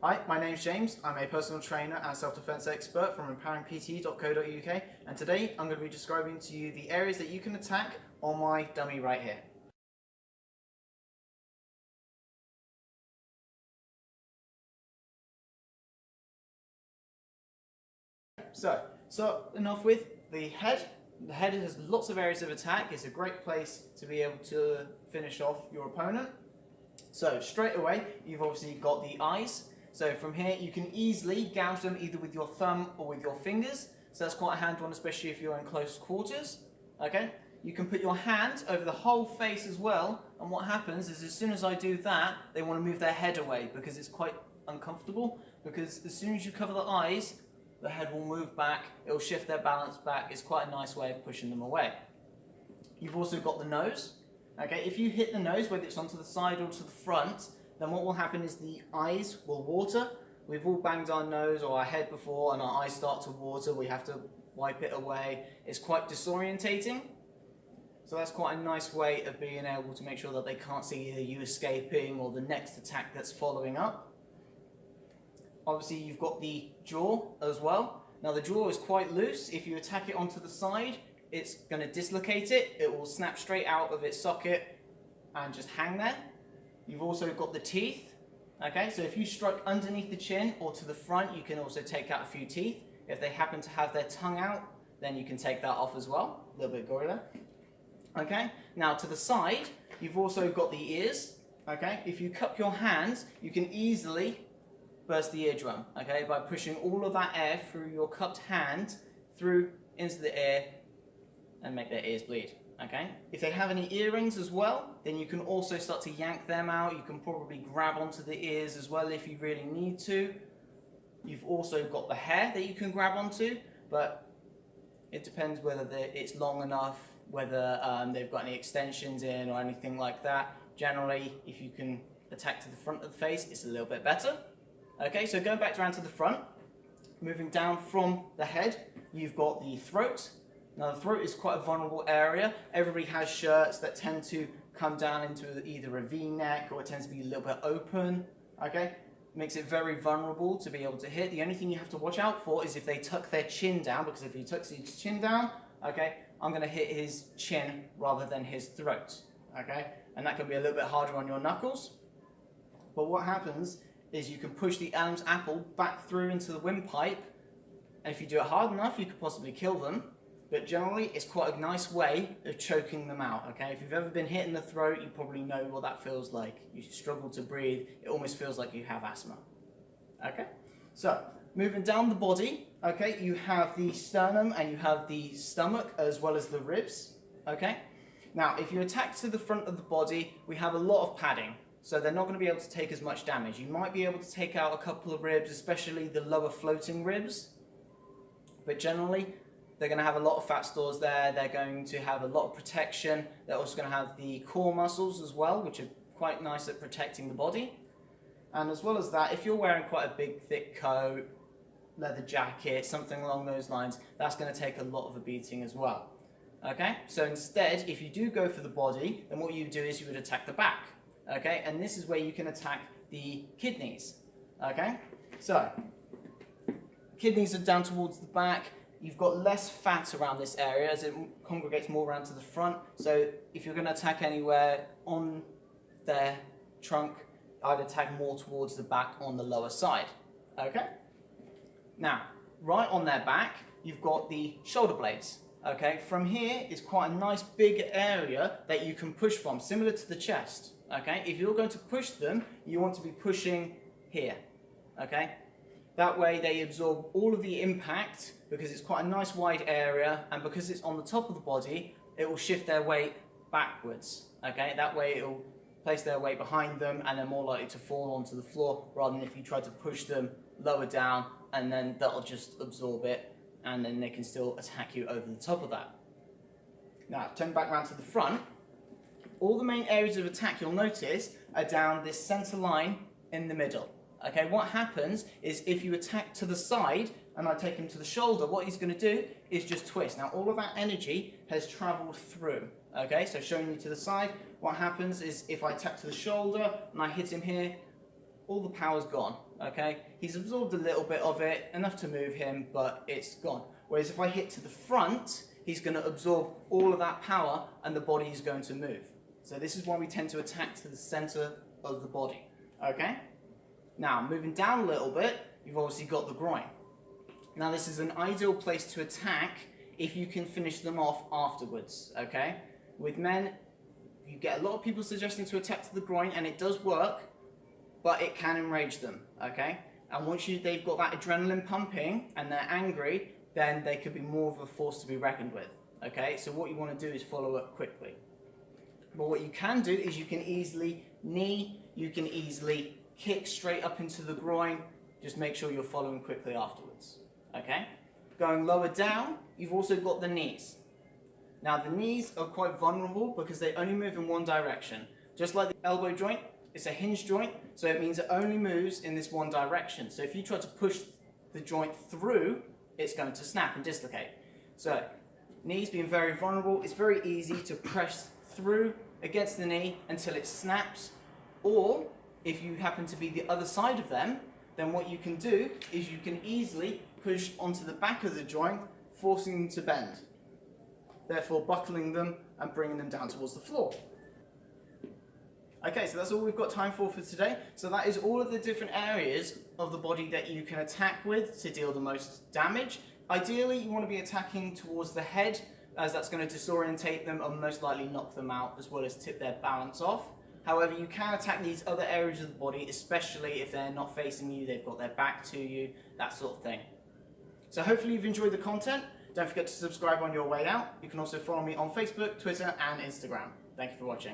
Hi, my name's James. I'm a personal trainer and self-defense expert from empoweringpt.co.uk, and today I'm going to be describing to you the areas that you can attack on my dummy right here. So, starting off with the head. The head has lots of areas of attack. It's a great place to be able to finish off your opponent. So straight away, you've obviously got the eyes. So from here, you can easily gouge them either with your thumb or with your fingers. So that's quite a hand one, especially if you're in close quarters. Okay. You can put your hand over the whole face as well. And what happens is as soon as I do that, they want to move their head away because it's quite uncomfortable. Because as soon as you cover the eyes, the head will move back. It will shift their balance back. It's quite a nice way of pushing them away. You've also got the nose. Okay, if you hit the nose, whether it's onto the side or to the front, then what will happen is the eyes will water. We've all banged our nose or our head before and our eyes start to water. We have to wipe it away. It's quite disorientating. So that's quite a nice way of being able to make sure that they can't see either you escaping or the next attack that's following up. Obviously, you've got the jaw as well. Now the jaw is quite loose. If you attack it onto the side, it's going to dislocate it. It will snap straight out of its socket and just hang there. You've also got the teeth. Okay, so if you strike underneath the chin or to the front, you can also take out a few teeth. If they happen to have their tongue out, then you can take that off as well. A little bit gory there. Okay, now to the side, you've also got the ears. Okay, if you cup your hands, you can easily burst the eardrum. Okay, by pushing all of that air through your cupped hand through into the ear and make their ears bleed. Okay, if they have any earrings as well, then you can also start to yank them out. You can probably grab onto the ears as well if you really need to. You've also got the hair that you can grab onto, but it depends whether it's long enough, whether they've got any extensions in or anything like that. Generally, if you can attack to the front of the face, it's a little bit better. Okay, so going back around to the front, moving down from the head, you've got the throat. Now the throat is quite a vulnerable area. Everybody has shirts that tend to come down into either a V-neck or it tends to be a little bit open. Okay, makes it very vulnerable to be able to hit. The only thing you have to watch out for is if they tuck their chin down, because if he tucks his chin down, okay, I'm going to hit his chin rather than his throat. Okay, and that can be a little bit harder on your knuckles. But what happens is you can push the Adam's apple back through into the windpipe, and if you do it hard enough, you could possibly kill them. But generally, it's quite a nice way of choking them out, okay? If you've ever been hit in the throat, you probably know what that feels like. You struggle to breathe. It almost feels like you have asthma, okay? So, moving down the body, okay, you have the sternum and you have the stomach as well as the ribs, okay? Now, if you attack to the front of the body, we have a lot of padding. So they're not going to be able to take as much damage. You might be able to take out a couple of ribs, especially the lower floating ribs. But generally, they're going to have a lot of fat stores there. They're going to have a lot of protection. They're also going to have the core muscles as well, which are quite nice at protecting the body. And as well as that, if you're wearing quite a big, thick coat, leather jacket, something along those lines, that's going to take a lot of a beating as well. Okay? So instead, if you do go for the body, then what you do is you would attack the back. Okay? And this is where you can attack the kidneys. Okay? So, kidneys are down towards the back. You've got less fat around this area as it congregates more around to the front. So if you're going to attack anywhere on their trunk, I'd attack more towards the back on the lower side. Okay? Now, right on their back, you've got the shoulder blades. Okay? From here is quite a nice big area that you can push from, similar to the chest. Okay? If you're going to push them, you want to be pushing here. Okay? That way they absorb all of the impact because it's quite a nice wide area, and because it's on the top of the body, it will shift their weight backwards. Okay, that way it will place their weight behind them and they're more likely to fall onto the floor rather than if you try to push them lower down and then that'll just absorb it and then they can still attack you over the top of that. Now, turn back around to the front. All the main areas of attack you'll notice are down this center line in the middle. Okay, what happens is if you attack to the side and I take him to the shoulder, what he's going to do is just twist. Now all of that energy has traveled through. Okay, so showing you to the side, what happens is if I attack to the shoulder and I hit him here, all the power's gone. okay? He's absorbed a little bit of it, enough to move him, but it's gone. Whereas if I hit to the front, he's going to absorb all of that power and the body is going to move. So this is why we tend to attack to the center of the body, okay? Now, moving down a little bit, you've obviously got the groin. Now this is an ideal place to attack if you can finish them off afterwards, okay? With men, you get a lot of people suggesting to attack to the groin, and it does work, but it can enrage them, okay? And once they've got that adrenaline pumping and they're angry, then they could be more of a force to be reckoned with, okay? So what you want to do is follow up quickly. But what you can do is you can easily knee, you can easily kick straight up into the groin, just make sure you're following quickly afterwards, okay? Going lower down, you've also got the knees. Now the knees are quite vulnerable because they only move in one direction. Just like the elbow joint, it's a hinge joint, so it means it only moves in this one direction. So if you try to push the joint through, it's going to snap and dislocate. So knees being very vulnerable, it's very easy to press through against the knee until it snaps, or if you happen to be the other side of them, then what you can do is you can easily push onto the back of the joint, forcing them to bend, therefore buckling them and bringing them down towards the floor. Okay, so that's all we've got time for today. So that is all of the different areas of the body that you can attack with to deal the most damage. Ideally, you want to be attacking towards the head, as that's going to disorientate them and most likely knock them out, as well as tip their balance off. However, you can attack these other areas of the body, especially if they're not facing you, they've got their back to you, that sort of thing. So hopefully you've enjoyed the content. Don't forget to subscribe on your way out. You can also follow me on Facebook, Twitter and Instagram. Thank you for watching.